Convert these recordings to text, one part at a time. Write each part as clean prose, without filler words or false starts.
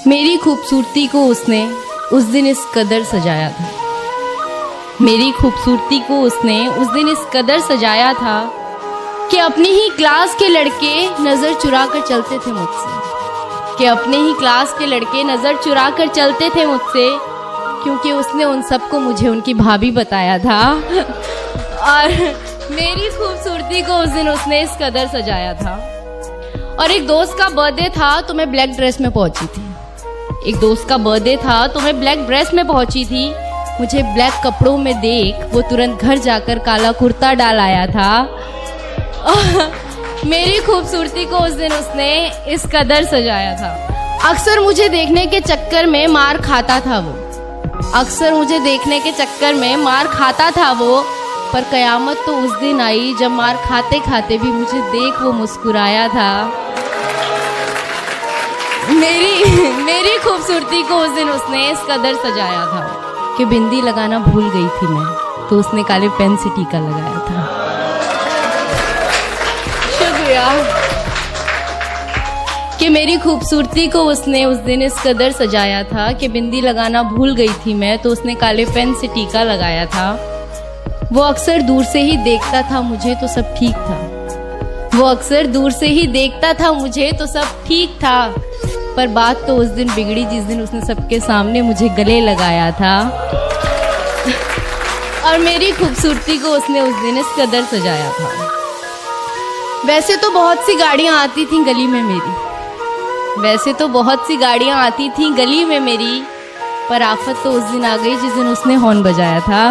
मेरी खूबसूरती को उसने उस दिन इस कदर सजाया था। मेरी खूबसूरती को उसने उस दिन इस कदर सजाया था कि अपनी ही क्लास के लड़के नज़र चुरा कर चलते थे मुझसे, कि अपने ही क्लास के लड़के नज़र चुरा कर चलते थे मुझसे, क्योंकि उसने उन सबको मुझे उनकी भाभी बताया था। और मेरी खूबसूरती को उस दिन उसने इस कदर सजाया था। और एक दोस्त का बर्थडे था तो मैं ब्लैक ड्रेस में पहुंची थी। एक दोस्त का बर्थडे था तो मैं ब्लैक ड्रेस में पहुंची थी। मुझे ब्लैक कपड़ों में देख वो तुरंत घर जाकर काला कुर्ता डाल आया था। मेरी खूबसूरती को उस दिन उसने इस कदर सजाया था। अक्सर मुझे देखने के चक्कर में मार खाता था वो, अक्सर मुझे देखने के चक्कर में मार खाता था वो, पर कयामत तो उस दिन आई जब मार खाते खाते भी मुझे देख वो मुस्कुराया था। मेरी खूबसूरती को उस दिन उसने इस कदर सजाया था कि बिंदी लगाना भूल गई थी मैं, तो उसने काले पेन से टीका लगाया था। शुक्रिया। कि मेरी खूबसूरती को उसने उस दिन इस कदर सजाया था कि बिंदी लगाना भूल गई थी मैं, तो उसने काले पेन से टीका लगाया था। वो अक्सर दूर से ही देखता था मुझे तो सब ठीक था, वो अक्सर दूर से ही देखता था मुझे तो सब ठीक था, पर बात तो उस दिन बिगड़ी जिस दिन उसने सबके सामने मुझे गले लगाया था। और मेरी खूबसूरती को उसने उस दिन इस कदर सजाया था। वैसे तो बहुत सी गाड़ियां आती थीं गली में मेरी, वैसे तो बहुत सी गाड़ियां आती थीं गली में मेरी, पर आफत तो उस दिन आ गई जिस दिन उसने हॉर्न बजाया था।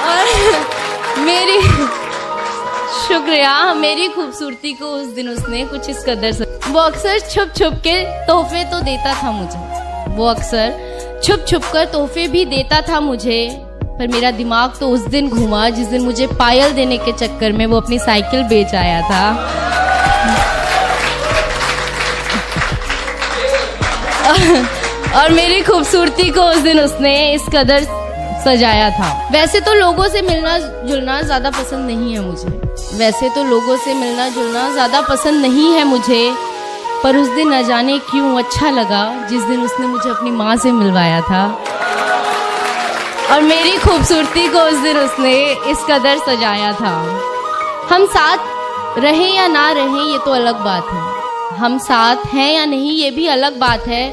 और मेरी शुक्रिया, मेरी खूबसूरती को उस दिन उसने कुछ इस कदर वो अक्सर छुप छुप के तोहफे तो देता था मुझे, वो अक्सर छुप छुप कर तोहफे भी देता था मुझे, पर मेरा दिमाग तो उस दिन घूमा जिस दिन मुझे पायल देने के चक्कर में वो अपनी साइकिल बेच आया था। और मेरी खूबसूरती को उस दिन उसने इस कदर सजाया था। वैसे तो लोगों से मिलना जुलना ज़्यादा पसंद नहीं है मुझे, वैसे तो लोगों से मिलना जुलना ज़्यादा पसंद नहीं है मुझे, पर उस दिन न जाने क्यों अच्छा लगा जिस दिन उसने मुझे अपनी माँ से मिलवाया था। और मेरी खूबसूरती को उस दिन उसने इस कदर सजाया था। हम साथ रहें या ना रहें ये तो अलग बात है, हम साथ हैं या नहीं ये भी अलग बात है,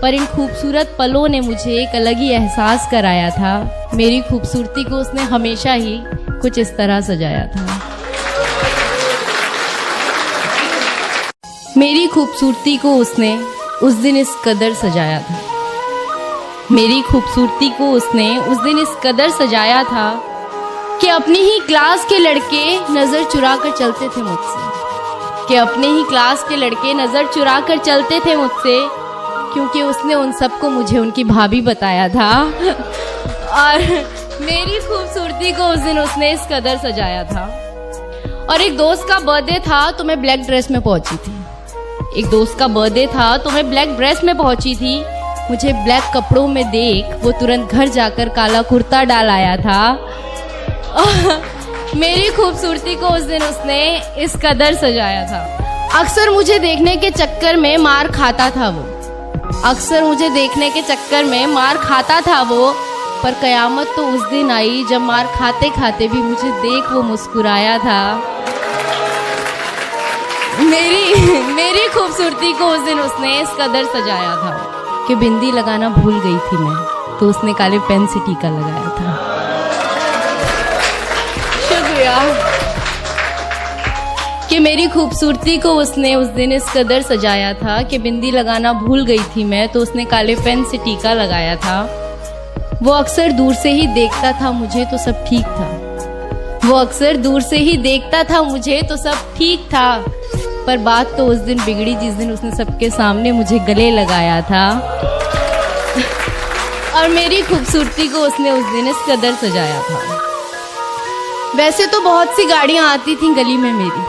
पर इन खूबसूरत पलों ने मुझे एक अलग ही एहसास कराया था। मेरी खूबसूरती को उसने हमेशा ही कुछ इस तरह सजाया था। मेरी खूबसूरती को उसने उस दिन इस कदर सजाया था। मेरी खूबसूरती को उसने उस दिन इस कदर सजाया था कि अपनी ही क्लास के लड़के नज़र चुरा कर चलते थे मुझसे, कि अपने ही क्लास के लड़के नज़र चुरा कर चलते थे मुझसे, क्योंकि उसने उन सबको मुझे उनकी भाभी बताया था। और मेरी खूबसूरती को उस दिन उसने इस कदर सजाया था। और एक दोस्त का बर्थडे था तो मैं ब्लैक ड्रेस में पहुंची थी। एक दोस्त का बर्थडे था तो मैं ब्लैक ड्रेस में पहुंची थी। मुझे ब्लैक कपड़ों में देख वो तुरंत घर जाकर काला कुर्ता डाल आया था। मेरी खूबसूरती को उस दिन उसने इस कदर सजाया था। अक्सर मुझे देखने के चक्कर में मार खाता था वो, अक्सर मुझे देखने के चक्कर में मार खाता था वो, पर कयामत तो उस दिन आई जब मार खाते खाते भी मुझे देख वो मुस्कुराया था। मेरी खूबसूरती को उस दिन उसने इस कदर सजाया था कि बिंदी लगाना भूल गई थी मैं, तो उसने काले पेन से टीका लगाया था। शुक्रिया। कि मेरी खूबसूरती को उसने उस दिन इस कदर सजाया था कि बिंदी लगाना भूल गई थी मैं, तो उसने काले पेन से टीका लगाया था। वो अक्सर दूर से ही देखता था मुझे तो सब ठीक था, वो अक्सर दूर से ही देखता था मुझे तो सब ठीक था, पर बात तो उस दिन बिगड़ी जिस दिन उसने सबके सामने मुझे गले लगाया था। और मेरी खूबसूरती को उसने उस दिन इस कदर सजाया था। वैसे तो बहुत सी गाड़ियां आती थीं गली में मेरी,